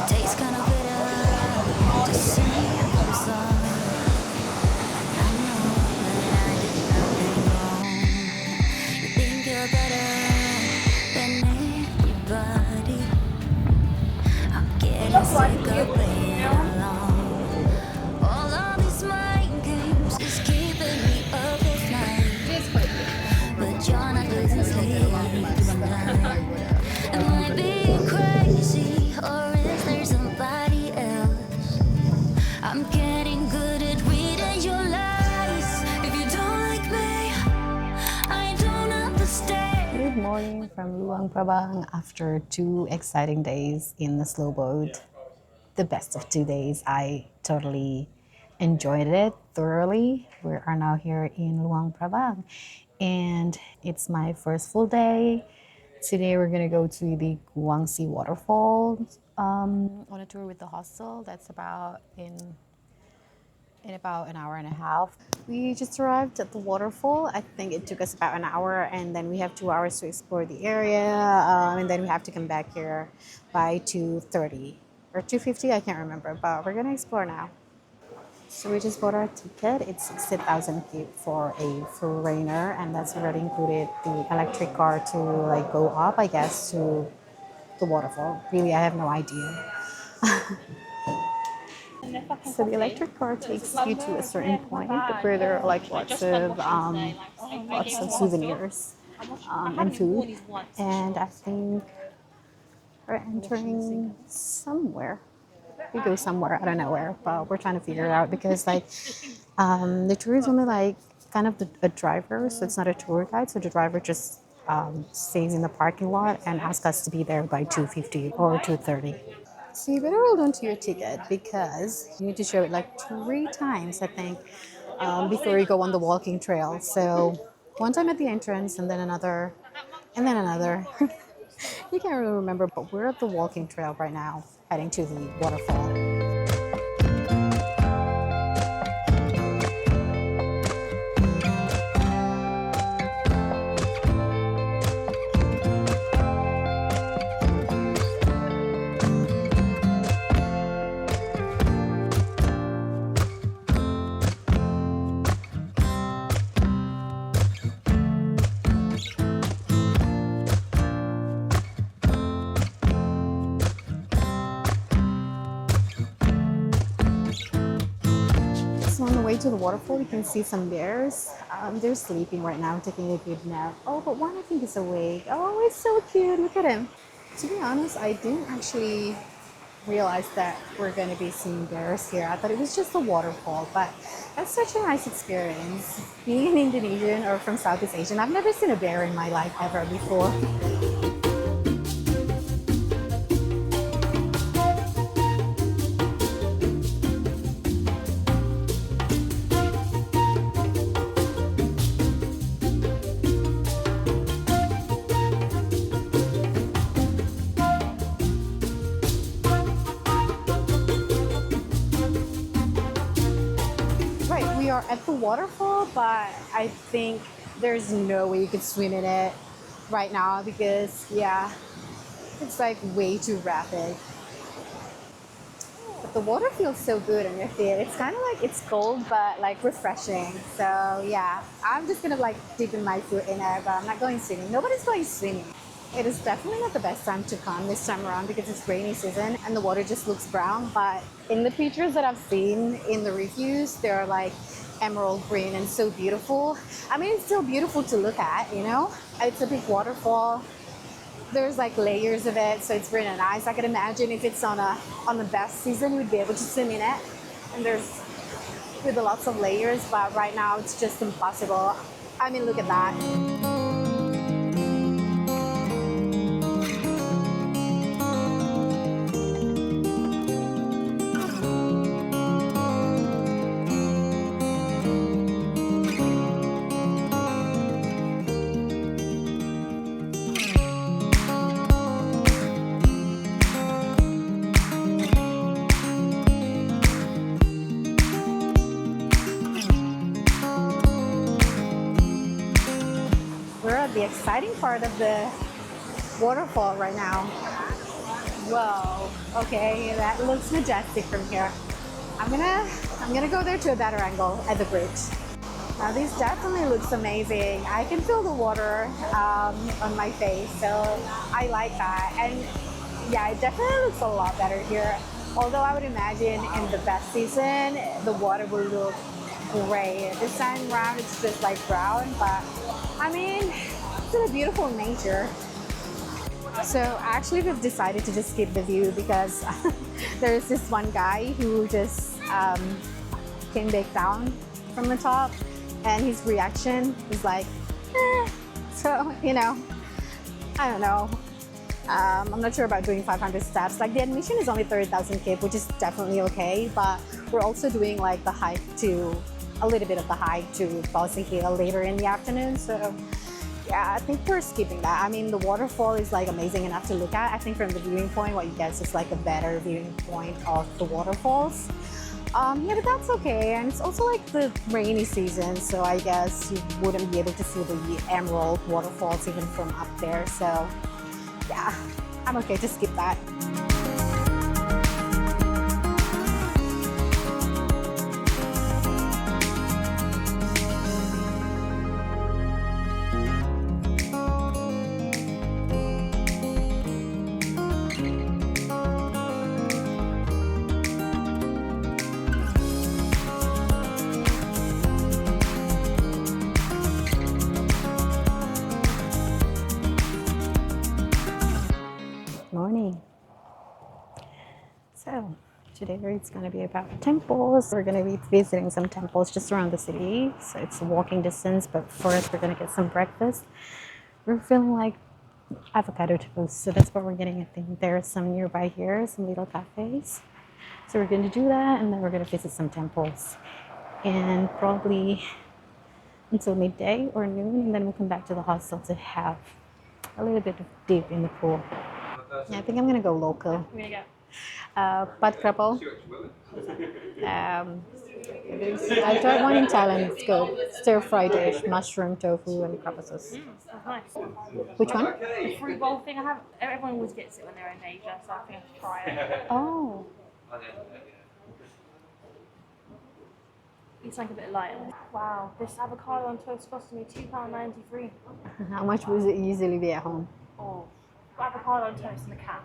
tastes kind of bitter to say I'm sorry. I know that I did nothing wrong. You think you're better than everybody. I'm getting sick of playing along. All of these mind games is keeping me up at night. But you're not losing sleep tonight. Am I being crazy, or is there somebody else? I'm getting good at reading your lies. If you don't like me, I don't understand. Good morning from Luang Prabang after 2 exciting days in the slow boat. The best of 2 days. I totally enjoyed it thoroughly. We are now here in Luang Prabang and it's my first full day. Today we're gonna go to the Kuang Si Waterfall on a tour with the hostel. That's about in about an hour and a half. We just arrived at the waterfall. I think it took us about an hour, and then we have 2 hours to explore the area, and then we have to come back here by 2:30 or 2:50. I can't remember, but we're gonna explore now. So we just bought our ticket. It's 60,000 kip for a foreigner, and that's already included the electric car to like go up, I guess, to the waterfall. Really, I have no idea. So the electric car takes you to a certain point where there are like lots of souvenirs and food. And I think we're entering somewhere. We go somewhere, I don't know where, but we're trying to figure it out because like the tour is only like kind of a driver, so it's not a tour guide. So the driver just stays in the parking lot and asks us to be there by 2:50 or 2:30. So you better hold on to your ticket because you need to show it like 3 times, I think, before you go on the walking trail. So one time at the entrance and then another and then another. You can't really remember, but we're at the walking trail right now, heading to the waterfall. So on the way to the waterfall, you can see some bears. They're sleeping right now, taking a good nap. Oh, but one I think is awake. Oh, it's so cute. Look at him. To be honest, I didn't actually realize that we're going to be seeing bears here. I thought it was just a waterfall, but that's such a nice experience. Being an Indonesian or from Southeast Asian, I've never seen a bear in my life ever before. Right, we are at the waterfall, but I think there's no way you could swim in it right now because, yeah, it's like way too rapid. But the water feels so good on your feet. It's kind of like it's cold, but like refreshing. So yeah, I'm just gonna like dip in my foot in it, but I'm not going swimming. Nobody's going swimming. It is definitely not the best time to come this time around because it's rainy season and the water just looks brown. But in the pictures that I've seen in the reviews, they're like emerald green and so beautiful. I mean, it's still beautiful to look at, you know? It's a big waterfall. There's like layers of it, so it's really nice. I can imagine if it's on the best season, we'd be able to swim in it. And there's with lots of layers, but right now it's just impossible. I mean, look at that. We're at the exciting part of the waterfall right now. Whoa. Okay, that looks majestic from here. I'm gonna go there to a better angle at the bridge. Now this definitely looks amazing. I can feel the water on my face, so I like that. And yeah, it definitely looks a lot better here. Although I would imagine in the best season, the water will look gray. This time around, it's just like brown, but I mean, it's still a beautiful nature. So actually we've decided to just skip the view because there's this one guy who just came back down from the top and his reaction is like, eh. So, you know, I don't know. I'm not sure about doing 500 steps. Like the admission is only 30,000 kip, which is definitely okay, but we're also doing like the hike to, a little bit of the hike to Phousi Hill later in the afternoon. So yeah, I think we're skipping that. I mean, the waterfall is like amazing enough to look at. I think from the viewing point, what you get is like a better viewing point of the waterfalls. Yeah, but that's okay. And it's also like the rainy season, so I guess you wouldn't be able to see the emerald waterfalls even from up there. So yeah, I'm okay to skip that. Morning. So today it's going to be about temples. We're going to be visiting some temples just around the city. So it's a walking distance, but first we're going to get some breakfast. We're feeling like avocado toast, so that's what we're getting. I think there are some nearby here, some little cafes. So we're going to do that, and then we're going to visit some temples. And probably until midday or noon, and then we'll come back to the hostel to have a little bit of dip in the pool. Yeah, I think I'm gonna go local. I'm gonna go. Pad krapal. I tried one in Thailand. It's good. Stir-fried dish, mushroom, tofu, and krapal sauce. That's nice. Which one? The fruit bowl thing I have, everyone always gets it when they're in Asia, so I think I should try it. Oh. It's like a bit light. Wow, this avocado on toast cost me £2.93. How much would it usually be at home? Oh, avocado on toast and a cat.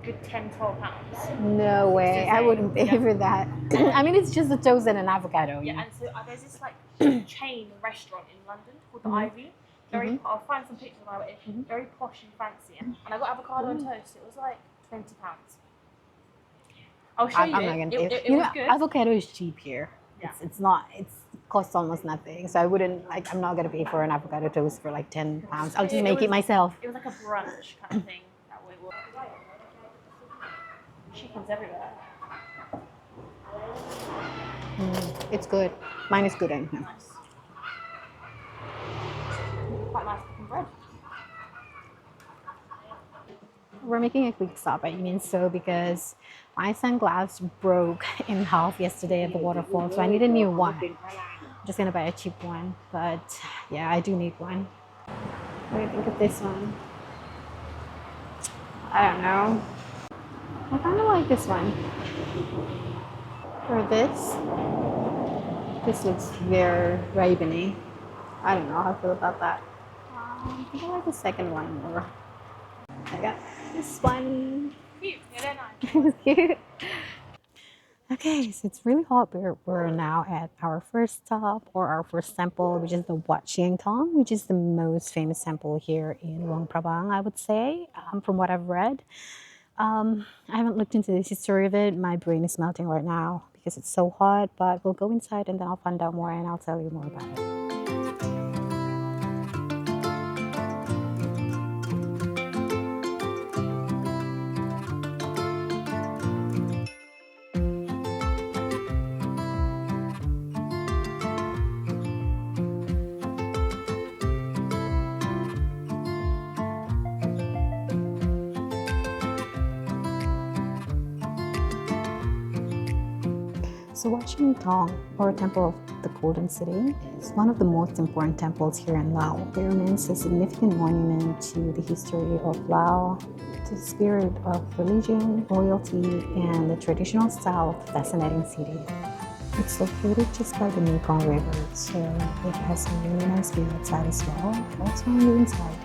Good £10-12. No way. I wouldn't pay for that. I mean, it's just a toast and an avocado. Yeah, and so there's this like chain restaurant in London called the Ivy. Very, I'll find some pictures of it. Very posh and fancy. And I got avocado on toast. It was like £20. I'll show you. I'm not gonna pay. It You was know, good. avocado is cheap here. Yeah. It's not. It costs almost nothing. So I wouldn't like. I'm not gonna pay for an avocado toast for like £10. I'll just make it myself. It was like a brunch kind of thing. That way, chickens everywhere. It's good. Mine is good. Nice. Quite nice looking bread. We're making a quick stop at Miniso because my sunglass broke in half yesterday at the waterfall, so I need a new one. I'm just gonna buy a cheap one, but yeah, I do need one. What do you think of this one? I don't know. I kind of like this one. Or this. This looks very ribbony. I don't know how I feel about that. I think I like the second one more. I got this one. Cute. Yeah, they're nice. It's cute. Okay, so it's really hot. We're now at our first stop or our first temple, which is the Wat Xieng Thong, which is the most famous temple here in Luang Prabang, I would say, from what I've read. I haven't looked into the history of it. My brain is melting right now because it's so hot, but we'll go inside and then I'll find out more and I'll tell you more about it. So Wat Xieng Thong, or Temple of the Golden City, is one of the most important temples here in Laos. It remains a significant monument to the history of Laos, to the spirit of religion, royalty, and the traditional style of the fascinating city. It's located just by the Mekong River, so it has a really nice view outside as well, also on the inside.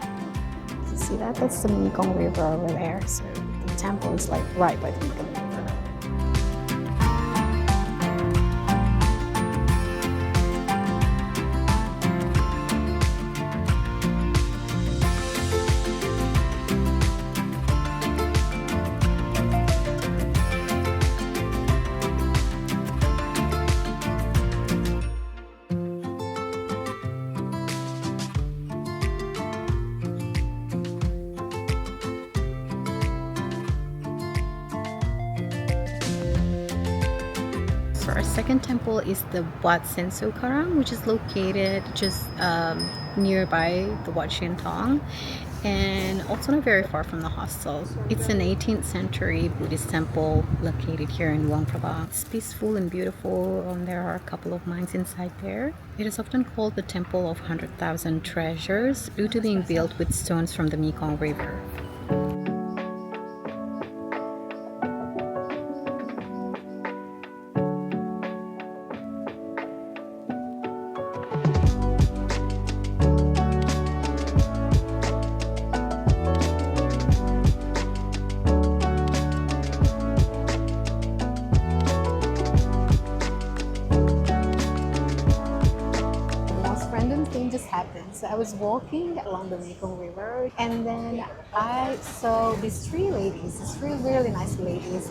You see that? That's the Mekong River over there, so the temple is like right by the Mekong River. Our second temple is the Wat Sensoukharam, which is located just nearby the Wat Xieng Thong and also not very far from the hostel. It's an 18th century Buddhist temple located here in Luang Prabang. It's peaceful and beautiful. There are a couple of mines inside there. It is often called the Temple of 100,000 Treasures due to being built with stones from the Mekong River. Just happened. So I was walking along the Mekong River and then I saw these three really nice ladies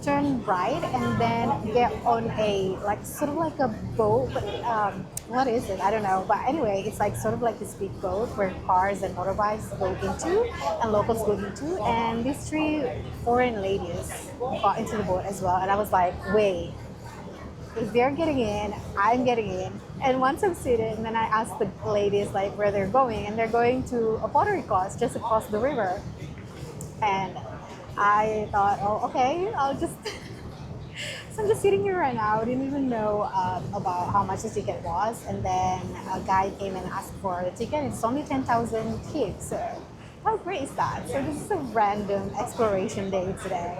turn right and then get on a sort of like a boat, but what is it? I don't know. But anyway, it's like sort of like this big boat where cars and motorbikes go into and locals go into, and these three foreign ladies got into the boat as well, and I was like, wait, if they're getting in, I'm getting in. And once I'm seated, and then I asked the ladies like where they're going, and they're going to a pottery course just across the river. And I thought, oh, okay, I'll just. So I'm just sitting here right now. I didn't even know about how much the ticket was, and then a guy came and asked for the ticket. It's only 10,000 kip. So how great is that? So this is a random exploration day today.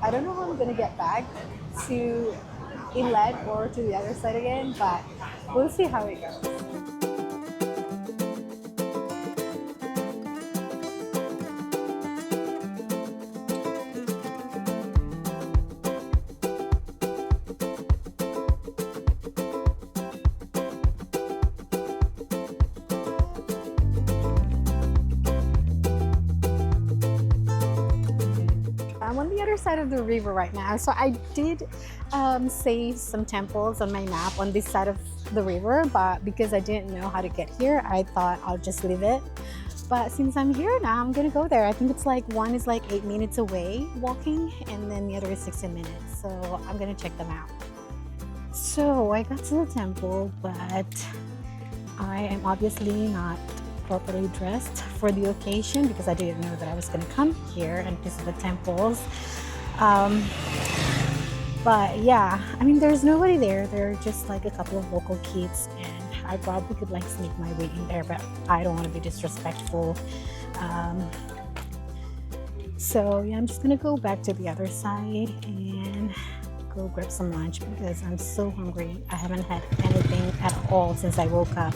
I don't know how I'm gonna get back to inland or to the other side again, but we'll see how it goes. I'm on the other side of the river right now, so I did save some temples on my map on this side of the river, but because I didn't know how to get here, I thought I'll just leave it. But since I'm here now, I'm gonna go there. I think it's like one is like 8 minutes away walking, and then the other is 16 minutes, so I'm gonna check them out. So I got to the temple, but I am obviously not properly dressed for the occasion because I didn't know that I was going to come here and visit the temples. But yeah, I mean, there's nobody there. There are just like a couple of local kids, and I probably could like sneak my way in there, but I don't want to be disrespectful. So yeah, I'm just gonna go back to the other side and go grab some lunch because I'm so hungry. I haven't had anything at all since I woke up.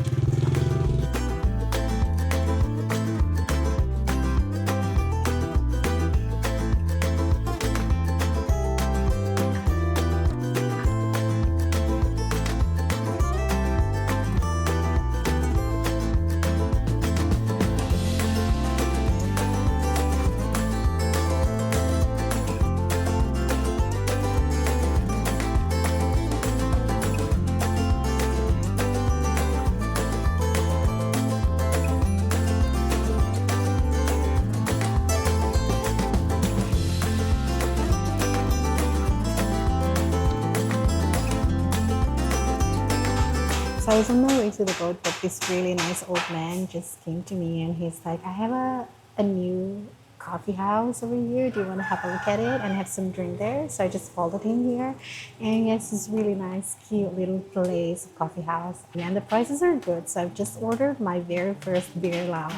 So I was on my way to the boat, but this really nice old man just came to me and he's like, I have a new coffee house over here. Do you want to have a look at it and have some drink there? So I just followed him here. And yes, it's really nice, cute little place, coffee house. And the prices are good. So I've just ordered my very first Beer Lao.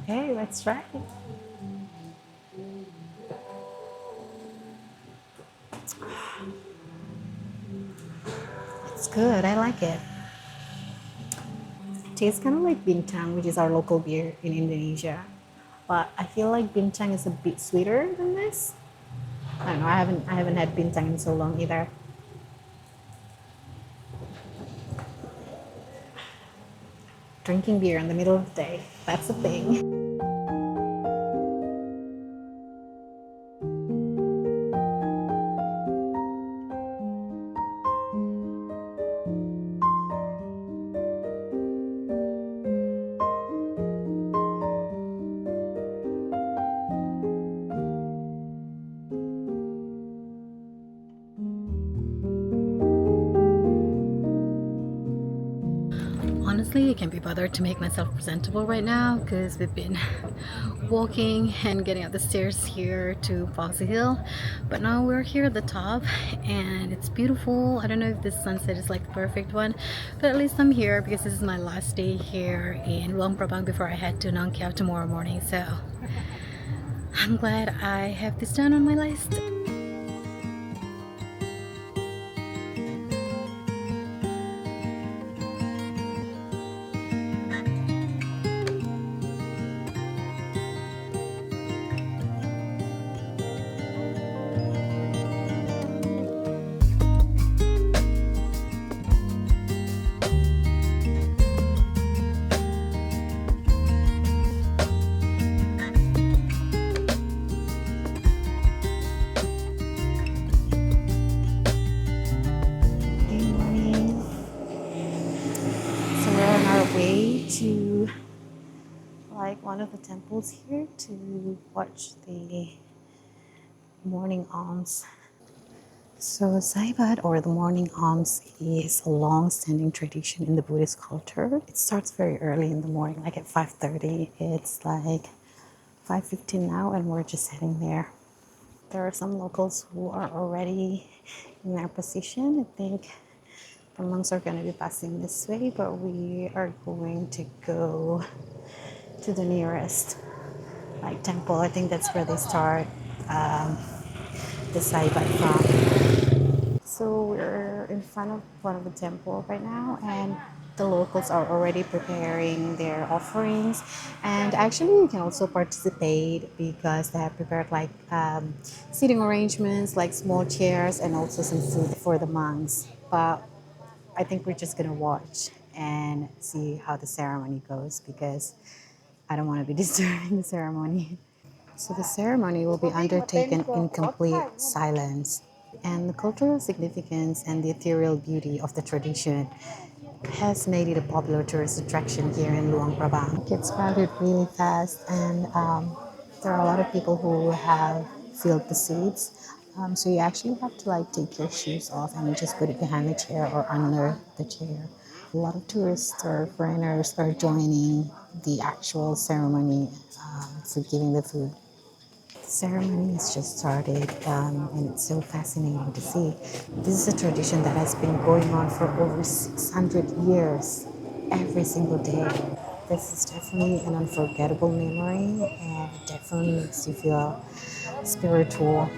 Okay, let's try it. It's good. I like it. It tastes kind of like bintang, which is our local beer in Indonesia. But I feel like bintang is a bit sweeter than this. I don't know. I haven't had bintang in so long either. Drinking beer in the middle of the day. That's a thing. Honestly, I can't be bothered to make myself presentable right now because we've been walking and getting up the stairs here to Phousi Hill. But now we're here at the top and it's beautiful. I don't know if this sunset is like the perfect one, but at least I'm here because this is my last day here in Luang Prabang before I head to Nong Khao tomorrow morning. So I'm glad I have this done on my list. So we're on our way to like one of the temples here to watch the morning alms. So Sai Bat, or the morning alms, is a long-standing tradition in the Buddhist culture. It starts very early in the morning, like at 5:30. It's like 5:15 now, and we're just heading there. There are some locals who are already in their position. I think the monks are going to be passing this way, but we are going to go to the nearest like temple. I think that's where they start the Sai Bat from. So we're in front of one of the temple right now, and the locals are already preparing their offerings. And actually, you can also participate because they have prepared like seating arrangements, like small chairs, and also some food for the monks. But I think we're just gonna watch and see how the ceremony goes because I don't want to be disturbing the ceremony. So the ceremony will be undertaken in complete silence. And the cultural significance and the ethereal beauty of the tradition has made it a popular tourist attraction here in Luang Prabang. It gets crowded really fast, and there are a lot of people who have filled the seats. So you actually have to like take your shoes off and you just put it behind the chair or under the chair. A lot of tourists or foreigners are joining the actual ceremony for giving the food. Ceremony has just started, and it's so fascinating to see. This is a tradition that has been going on for over 600 years, every single day. This is definitely an unforgettable memory, and it definitely makes you feel spiritual.